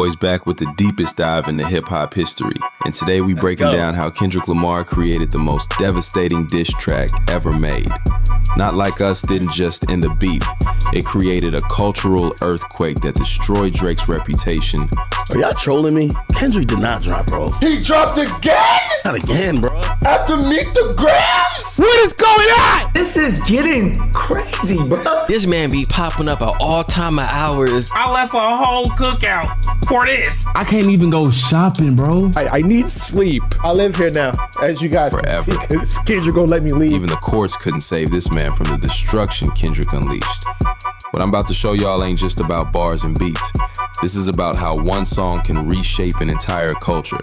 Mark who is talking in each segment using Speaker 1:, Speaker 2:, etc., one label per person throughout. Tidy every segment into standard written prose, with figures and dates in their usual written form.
Speaker 1: Boys back with the deepest dive into hip-hop history. And today we breaking down how Kendrick Lamar created the most devastating diss track ever made. Not Like Us didn't just end the beef. It created a cultural earthquake that destroyed Drake's reputation.
Speaker 2: Are y'all trolling me? Kendrick did not drop, bro.
Speaker 3: He dropped again?
Speaker 2: Not again, bro.
Speaker 3: After Meet the Grams?
Speaker 4: What is going on?
Speaker 5: This is getting crazy, bro.
Speaker 6: This man be popping up at all time of hours.
Speaker 4: I left a whole cookout for this.
Speaker 7: I can't even go shopping, bro.
Speaker 4: I need sleep. I live here now, as you guys
Speaker 1: Forever.
Speaker 4: Because Kendrick gonna let me leave.
Speaker 1: Even the courts couldn't save this man from the destruction Kendrick unleashed. What I'm about to show y'all ain't just about bars and beats. This is about how one song can reshape an entire culture,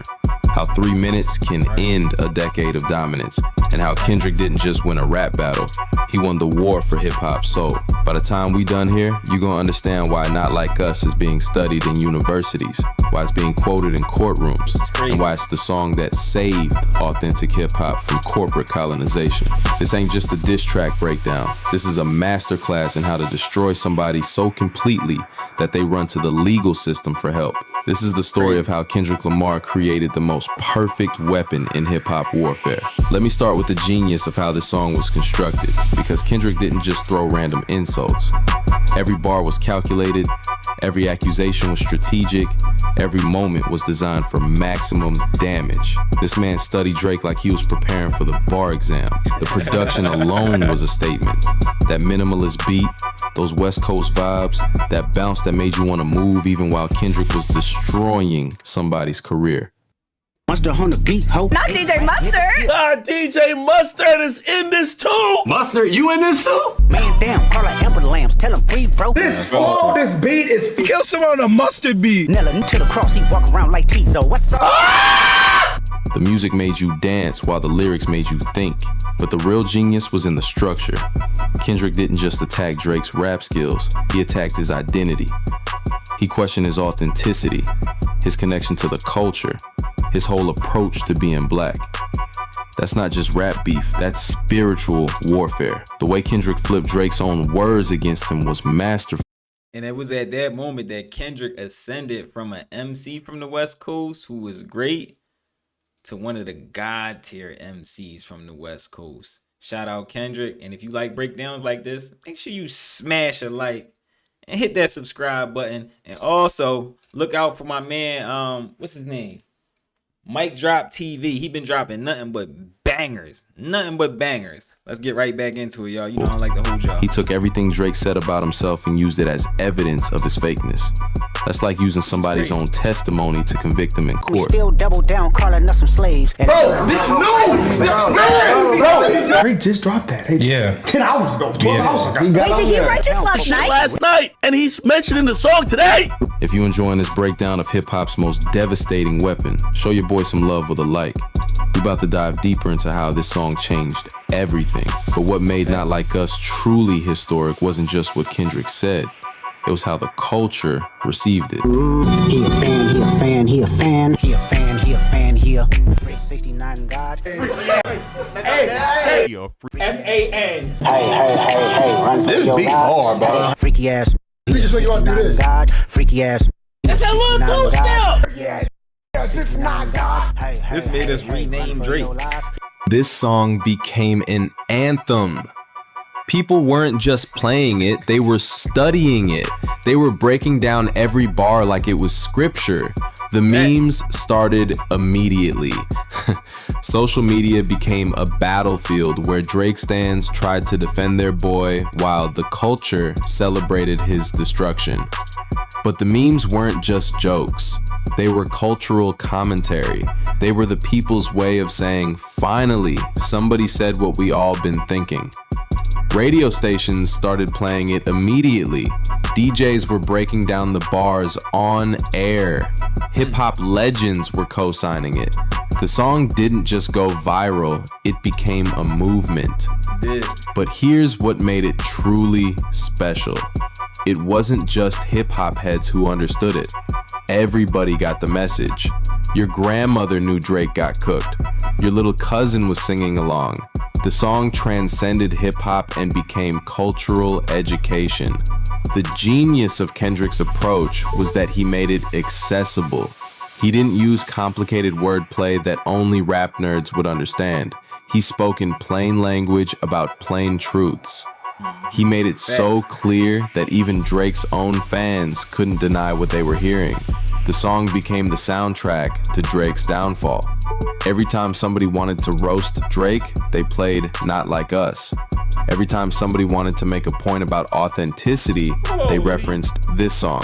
Speaker 1: how 3 minutes can end a decade of dominance, and how Kendrick didn't just win a rap battle, he won the war for hip-hop's soul. By the time we done here, you gonna understand why Not Like Us is being studied in universities, why it's being quoted in courtrooms, and why it's the song that saved authentic hip-hop from corporate colonization. This ain't just a diss track breakdown. This is a masterclass in how to destroy somebody so completely that they run to the legal system for help. This is the story of how Kendrick Lamar created the most perfect weapon in hip-hop warfare. Let me start with the genius of how this song was constructed, because Kendrick didn't just throw random insults. Every bar was calculated, every accusation was strategic, every moment was designed for maximum damage. This man studied Drake like he was preparing for the bar exam. The production alone was a statement. That minimalist beat, those West Coast vibes, that bounce that made you want to move even while Kendrick was destroying somebody's career.
Speaker 8: Mustard on the beat, ho.
Speaker 9: Not DJ Mustard.
Speaker 2: DJ Mustard is in this too.
Speaker 7: Mustard, you in this too?
Speaker 8: Man down, call like Amber Lambs, tell him free, bro.
Speaker 4: This flow, this beat is
Speaker 7: Kill someone on a mustard beat.
Speaker 8: Nella to the cross, he walk around like Tizo. What's up?
Speaker 1: The music made you dance while the lyrics made you think. But the real genius was in the structure. Kendrick didn't just attack Drake's rap skills, he attacked his identity. He questioned his authenticity, his connection to the culture, his whole approach to being black. That's not just rap beef, that's spiritual warfare. The way Kendrick flipped Drake's own words against him was masterful.
Speaker 10: And it was at that moment that Kendrick ascended from an MC from the West Coast who was great to one of the God tier MCs from the West Coast. Shout out Kendrick. And if you like breakdowns like this, make sure you smash a like and hit that subscribe button. And also look out for my man, what's his name? Mic Drop TV. He been dropping nothing but bangers. Nothing but bangers. Let's get right back into it, y'all. You know I like to hold y'all.
Speaker 1: He took everything Drake said about himself and used it as evidence of his fakeness. That's like using somebody's own testimony to convict him in
Speaker 8: We
Speaker 1: court.
Speaker 8: still double down, calling us some slaves. And
Speaker 3: Bro, this new! Bro.
Speaker 4: Drake just dropped that. Hey,
Speaker 7: Yeah.
Speaker 4: 10 hours ago, 12 hours ago.
Speaker 9: Wait, did he write this last night?
Speaker 2: And he's mentioned in the song today.
Speaker 1: If you enjoying this breakdown of hip-hop's most devastating weapon, show your boy some love with a like. We about to dive deeper into how this song changed everything. But what made Not Like Us truly historic wasn't just what Kendrick said. It was how the culture received it.
Speaker 8: he a fan, he a fan, he a fan, he a fan, he a fan, he a 69 God.
Speaker 3: Hey.
Speaker 4: F-A-N.
Speaker 8: Hey, run for
Speaker 3: This
Speaker 8: your
Speaker 3: beat
Speaker 8: life.
Speaker 3: hard, bro.
Speaker 8: Freaky ass.
Speaker 3: Let me just make you want to do this.
Speaker 8: God, freaky ass.
Speaker 4: That's that little two-step.
Speaker 8: Yeah. 69 God.
Speaker 10: This made us rename Drake.
Speaker 1: This song became an anthem. People weren't just playing it, they were studying it. They were breaking down every bar like it was scripture. The memes started immediately. Social media became a battlefield where Drake stans tried to defend their boy while the culture celebrated his destruction. But the memes weren't just jokes. They were cultural commentary. They were the people's way of saying, finally, somebody said what we all been thinking. Radio stations started playing it immediately. DJs were breaking down the bars on air. Hip-hop legends were co-signing it. The song didn't just go viral, it became a movement. But here's what made it truly special. It wasn't just hip-hop heads who understood it. Everybody got the message. Your grandmother knew Drake got cooked. Your little cousin was singing along. The song transcended hip-hop and became cultural education. The genius of Kendrick's approach was that he made it accessible. He didn't use complicated wordplay that only rap nerds would understand. He spoke in plain language about plain truths. He made it so clear that even Drake's own fans couldn't deny what they were hearing. The song became the soundtrack to Drake's downfall. Every time somebody wanted to roast Drake, they played Not Like Us. Every time somebody wanted to make a point about authenticity, they referenced this song.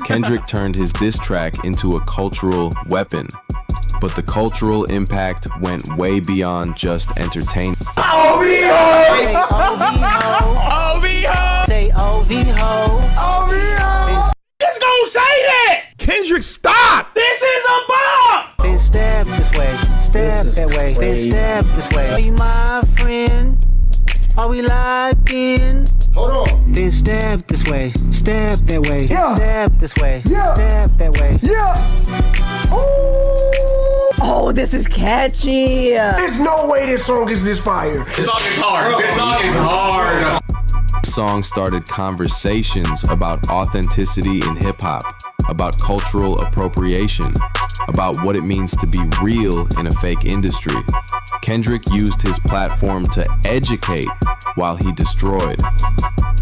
Speaker 1: Kendrick turned his diss track into a cultural weapon. But the cultural impact went way beyond just entertainment.
Speaker 8: Say O-V-Ho.
Speaker 2: Just gonna say that!
Speaker 7: Kendrick, stop!
Speaker 2: This is a bomb!
Speaker 8: Then stab this way, stab that way, then stab this way. Be my friend. Are we locked in?
Speaker 3: Hold on.
Speaker 8: Then stab this way, stab that way,
Speaker 3: Yeah.
Speaker 8: stab this way,
Speaker 3: Yeah.
Speaker 8: stab that way.
Speaker 3: Yeah. Ooh.
Speaker 9: Oh, this is catchy.
Speaker 3: There's no way this song is this fire.
Speaker 1: The song started conversations about authenticity in hip-hop, about cultural appropriation, about what it means to be real in a fake industry. Kendrick used his platform to educate while he destroyed.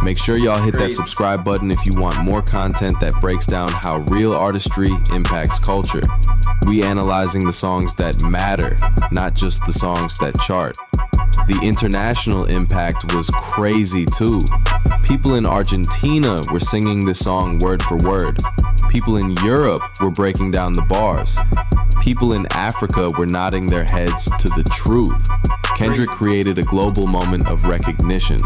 Speaker 1: Make sure y'all hit that subscribe button if you want more content that breaks down how real artistry impacts culture. We analyzing the songs that matter, not just the songs that chart. The international impact was crazy too. People in Argentina were singing this song word for word. People in Europe were breaking down the bars. People in Africa were nodding their heads to the truth. Kendrick created a global moment of recognition.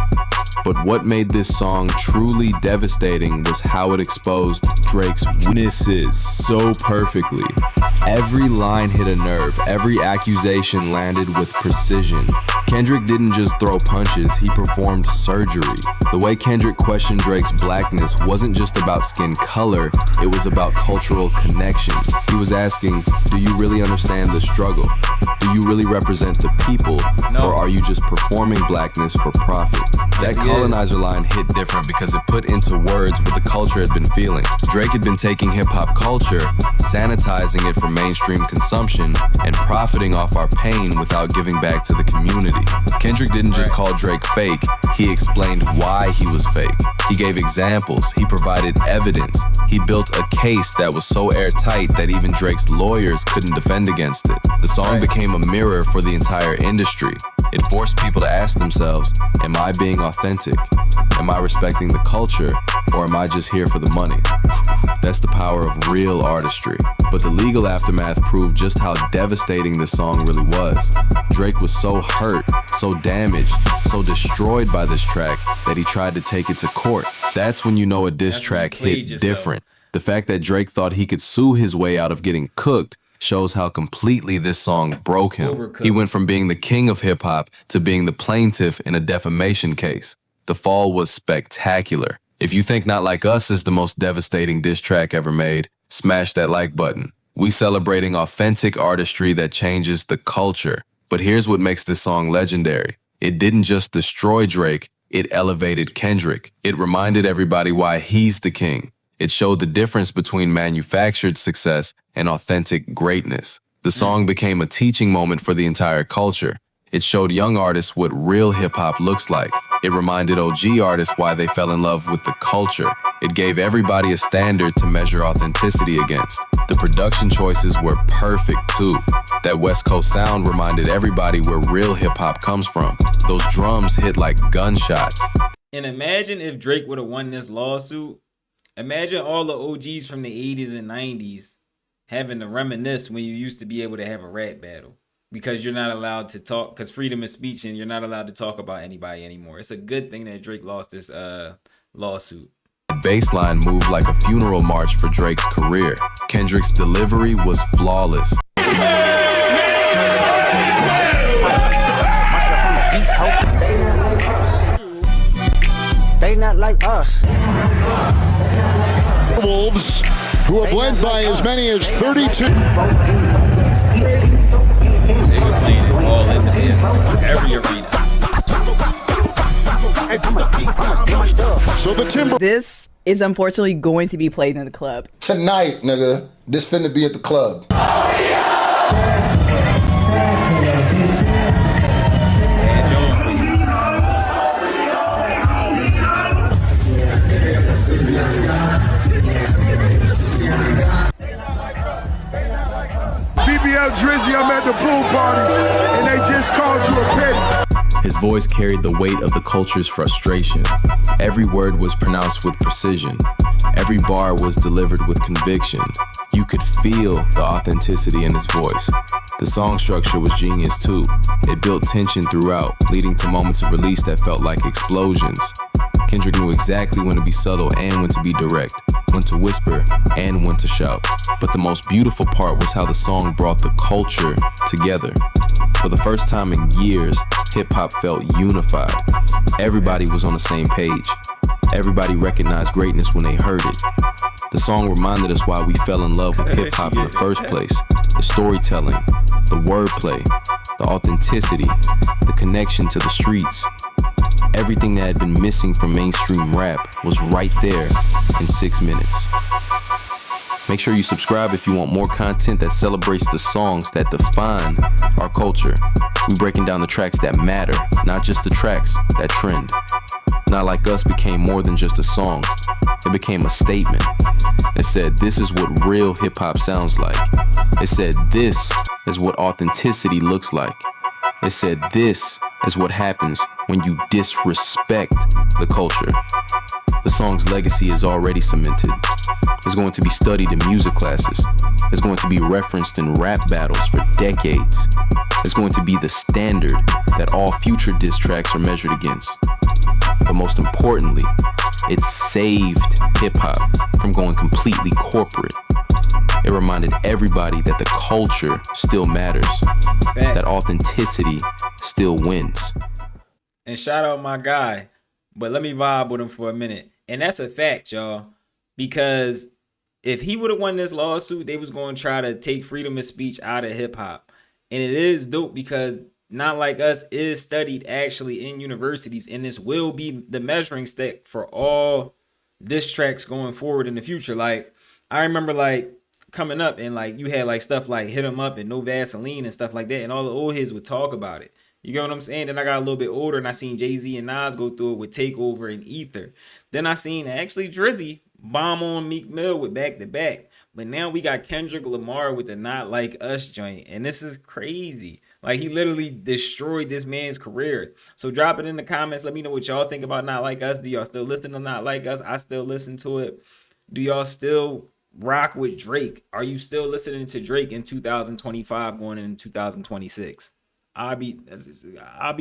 Speaker 1: But what made this song truly devastating was how it exposed Drake's weaknesses so perfectly. Every line hit a nerve, every accusation landed with precision. Kendrick didn't just throw punches, he performed surgery. The way Kendrick questioned Drake's blackness wasn't just about skin color, it was about cultural connection. He was asking, do you really understand the struggle? Do you really represent the people? Or are you just performing blackness for profit? That colonizer line hit different because it put into words what the culture had been feeling. Drake had been taking hip-hop culture, sanitizing it for mainstream consumption, and profiting off our pain without giving back to the community. Kendrick didn't just call Drake fake, he explained why he was fake. He gave examples, he provided evidence, he built a case that was so airtight that even Drake's lawyers couldn't defend against it. The song became a mirror for the entire industry. It forced people to ask themselves, am I being authentic? Am I respecting the culture? Or am I just here for the money? That's the power of real artistry. But the legal aftermath proved just how devastating this song really was. Drake was so hurt, so damaged, so destroyed by this track that he tried to take it to court. That's when you know a diss track hit different. The fact that Drake thought he could sue his way out of getting cooked shows how completely this song broke him. He went from being the king of hip-hop to being the plaintiff in a defamation case. The fall was spectacular. If you think Not Like Us is the most devastating diss track ever made, smash that like button. We celebrating authentic artistry that changes the culture. But here's what makes this song legendary. It didn't just destroy Drake, it elevated Kendrick. It reminded everybody why he's the king. It showed the difference between manufactured success and authentic greatness. The song became a teaching moment for the entire culture. It showed young artists what real hip-hop looks like. It reminded OG artists why they fell in love with the culture. It gave everybody a standard to measure authenticity against. The production choices were perfect too. That West Coast sound reminded everybody where real hip-hop comes from. Those drums hit like gunshots.
Speaker 10: And imagine if Drake would have won this lawsuit. Imagine all the OGs from the 80s and 90s having to reminisce when you used to be able to have a rap battle. Because you're not allowed to talk, because freedom of speech, and you're not allowed to talk about anybody anymore. It's a good thing that Drake lost this lawsuit.
Speaker 1: The baseline moved like a funeral march for Drake's career. Kendrick's delivery was flawless.
Speaker 8: They not like us.
Speaker 3: Wolves, who have led by as many as 32.
Speaker 10: They were playing it all in every arena.
Speaker 3: So the Timber.
Speaker 9: This is unfortunately going to be played in the club.
Speaker 3: Tonight, nigga, this finna be at the club.
Speaker 7: BBL Drizzy, I'm at the pool party, and they just called you a petty.
Speaker 1: His voice carried the weight of the culture's frustration. Every word was pronounced with precision. Every bar was delivered with conviction. You could feel the authenticity in his voice. The song structure was genius too. It built tension throughout, leading to moments of release that felt like explosions. Kendrick knew exactly when to be subtle and when to be direct, when to whisper and when to shout. But the most beautiful part was how the song brought the culture together. For the first time in years, hip-hop felt unified. Everybody was on the same page. Everybody recognized greatness when they heard it. The song reminded us why we fell in love with hip-hop in the first place. The storytelling, the wordplay, the authenticity, the connection to the streets. Everything that had been missing from mainstream rap was right there in 6 minutes. Make sure you subscribe if you want more content that celebrates the songs that define our culture. We're breaking down the tracks that matter, not just the tracks that trend. Not Like Us became more than just a song. It became a statement. It said, this is what real hip-hop sounds like. It said, this is what authenticity looks like. It said, this is what happens when you disrespect the culture. The song's legacy is already cemented. It's going to be studied in music classes. It's going to be referenced in rap battles for decades. It's going to be the standard that all future diss tracks are measured against. But most importantly, it saved hip-hop from going completely corporate. It reminded everybody that the culture still matters, that authenticity still wins.
Speaker 10: And shout out my guy, but let me vibe with him for a minute. And that's a fact, y'all, because if he would have won this lawsuit, they was going to try to take freedom of speech out of hip-hop. And it is dope because Not Like Us is studied actually in universities, and this will be the measuring stick for all diss tracks going forward in the future. Like, I remember like coming up and like you had like stuff like Hit 'Em Up and No Vaseline and stuff like that, and all the old heads would talk about it. You get what I'm saying? Then I got a little bit older and I seen Jay-Z and Nas go through it with Takeover and Ether. Then I seen actually Drizzy bomb on Meek Mill with Back to Back. But now we got Kendrick Lamar with the Not Like Us joint. And this is crazy. Like, he literally destroyed this man's career. So drop it in the comments. Let me know what y'all think about Not Like Us. Do y'all still listen to Not Like Us? I still listen to it. Do y'all still rock with Drake? Are you still listening to Drake in 2025 going into 2026? I'll be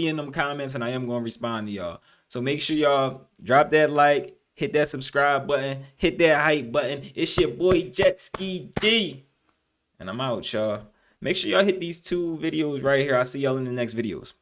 Speaker 10: in them comments and I am going to respond to y'all. So make sure y'all drop that like, hit that subscribe button, hit that hype button. It's your boy Jet Ski G. And I'm out, y'all. Make sure y'all hit these 2 videos right here. I'll see y'all in the next videos.